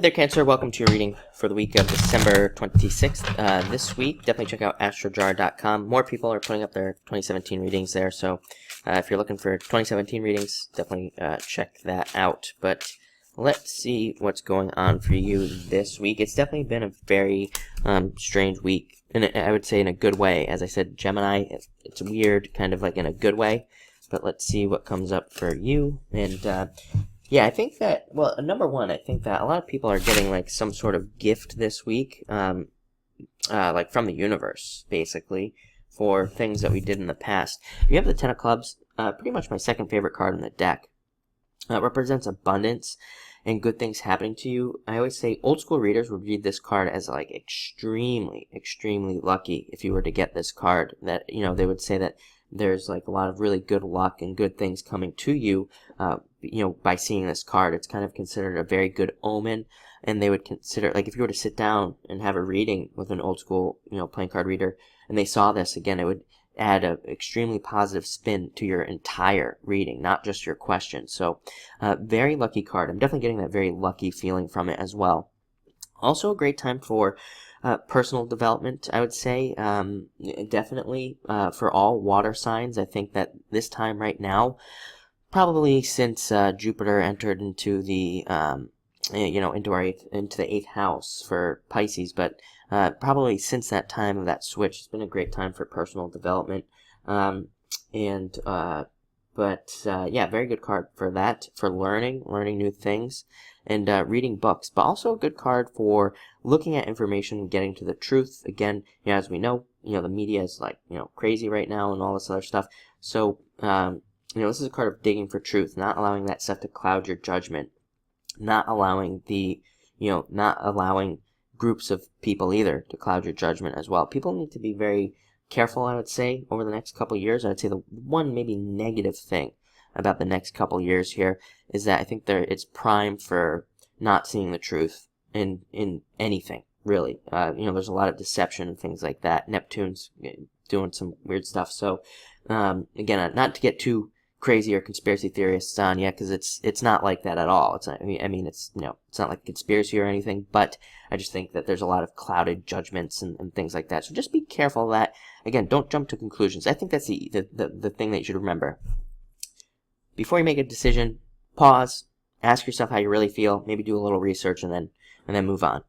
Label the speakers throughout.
Speaker 1: Hey there, Cancer. Welcome to your reading for the week of December 26th. This week, definitely check out astrojar.com. More people are putting up their 2017 readings there, so if you're looking for 2017 readings, definitely check that out. But let's see what's going on for you this week. It's definitely been a very strange week, and I would say in a good way. As I said, Gemini, it's weird, kind of like in a good way. But let's see what comes up for you. And yeah, I think that, well, number one, I think that a lot of people are getting like some sort of gift this week, like from the universe, basically, for things that we did in the past. You have the Ten of Clubs, pretty much my second favorite card in the deck. It represents abundance and good things happening to you. I always say old school readers would read this card as like extremely, extremely lucky if you were to get this card. That, they would say that there's like a lot of really good luck and good things coming to you, by seeing this card. It's kind of considered a very good omen, and they would consider, like, if you were to sit down and have a reading with an old school, playing card reader, and they saw this, again, it would add an extremely positive spin to your entire reading, not just your question. So, very lucky card. I'm definitely getting that very lucky feeling from it as well. Also a great time for personal development, I would say. Definitely for all water signs. I think that this time right now, probably since Jupiter entered into the into the eighth house for Pisces, but probably since that time of that switch, it's been a great time for personal development. Yeah, very good card for that, for learning new things, and reading books, but also a good card for looking at information, getting to the truth. Again, as we know, the media is like, crazy right now and all this other stuff. So, this is a card of digging for truth, not allowing that stuff to cloud your judgment, not allowing not allowing groups of people either to cloud your judgment as well. People need to be very careful, I would say, over the next couple years. I would say the one maybe negative thing about the next couple years here is that I think it's prime for not seeing the truth in anything, really. There's a lot of deception and things like that. Neptune's doing some weird stuff. So, again, not to get too crazy or conspiracy theorists on yet, because it's not like that at all. It's not, it's it's not like a conspiracy or anything, but I just think that there's a lot of clouded judgments and things like that. So just be careful of that. Again, don't jump to conclusions. I think that's the thing that you should remember. Before you make a decision, pause, ask yourself how you really feel, maybe do a little research, and then move on.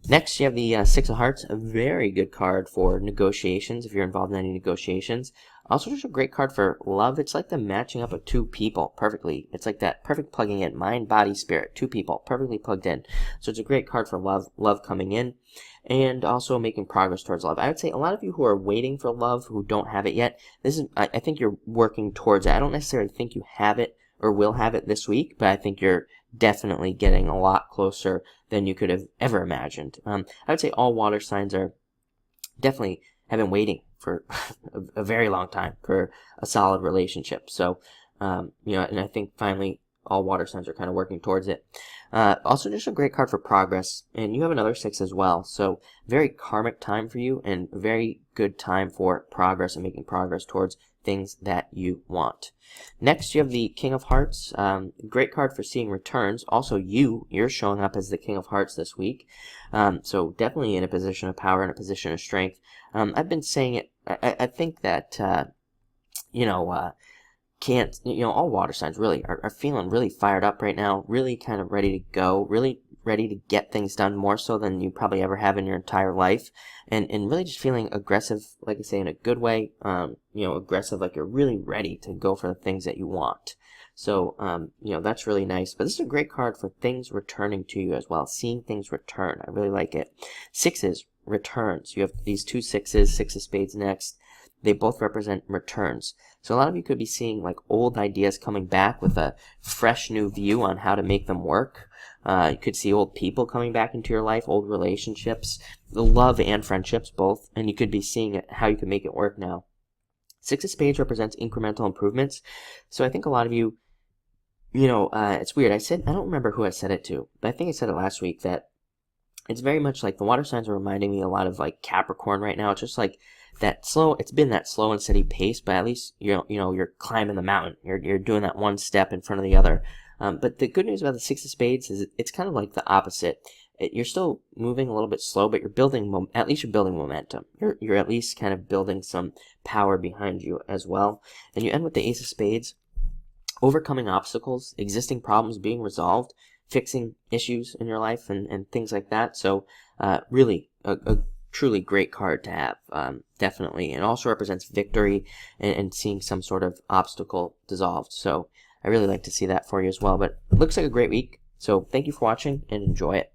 Speaker 1: Next, you have the Six of Hearts, a very good card for negotiations, if you're involved in any negotiations. Also, just a great card for love. It's like the matching up of two people perfectly. It's like that perfect plugging in, mind, body, spirit, two people, perfectly plugged in. So it's a great card for love coming in, and also making progress towards love. I would say a lot of you who are waiting for love, who don't have it yet, I think you're working towards it. I don't necessarily think you have it or will have it this week, but I think you're definitely getting a lot closer than you could have ever imagined. I would say all water signs have been waiting for a very long time for a solid relationship. So, and I think finally all water signs are kind of working towards it. Also, just a great card for progress, and you have another 6 as well. So, very karmic time for you, and very good time for progress and making progress towards things that you want. Next, you have the King of Hearts. Great card for seeing returns. Also, you're showing up as the King of Hearts this week. So definitely in a position of power and a position of strength. I've been saying it. I think that all water signs really are feeling really fired up right now. Really kind of ready to go. Really ready to get things done, more so than you probably ever have in your entire life, and really just feeling aggressive, like I say, in a good way. Aggressive, like you're really ready to go for the things that you want. So that's really nice. But this is a great card for things returning to you as well, seeing things return. I really like it. 6s, returns. You have these two 6s, 6 of spades next. They both represent returns. So a lot of you could be seeing like old ideas coming back with a fresh new view on how to make them work. You could see old people coming back into your life, old relationships, love and friendships, both. And you could be seeing how you can make it work now. 6 of spades represents incremental improvements. So I think a lot of you, it's weird. I don't remember who I said it to, but I think I said it last week, that it's very much like the water signs are reminding me a lot of like Capricorn right now. It's just like it's been that slow and steady pace, but at least you're climbing the mountain. You're doing that one step in front of the other. But the good news about the Six of Spades is it's kind of like the opposite. You're still moving a little bit slow, but you're building, at least you're building momentum. You're at least kind of building some power behind you as well. And you end with the Ace of Spades, overcoming obstacles, existing problems being resolved, fixing issues in your life, and things like that. So really a truly great card to have, definitely. It also represents victory and seeing some sort of obstacle dissolved. So I really like to see that for you as well. But it looks like a great week. So thank you for watching and enjoy it.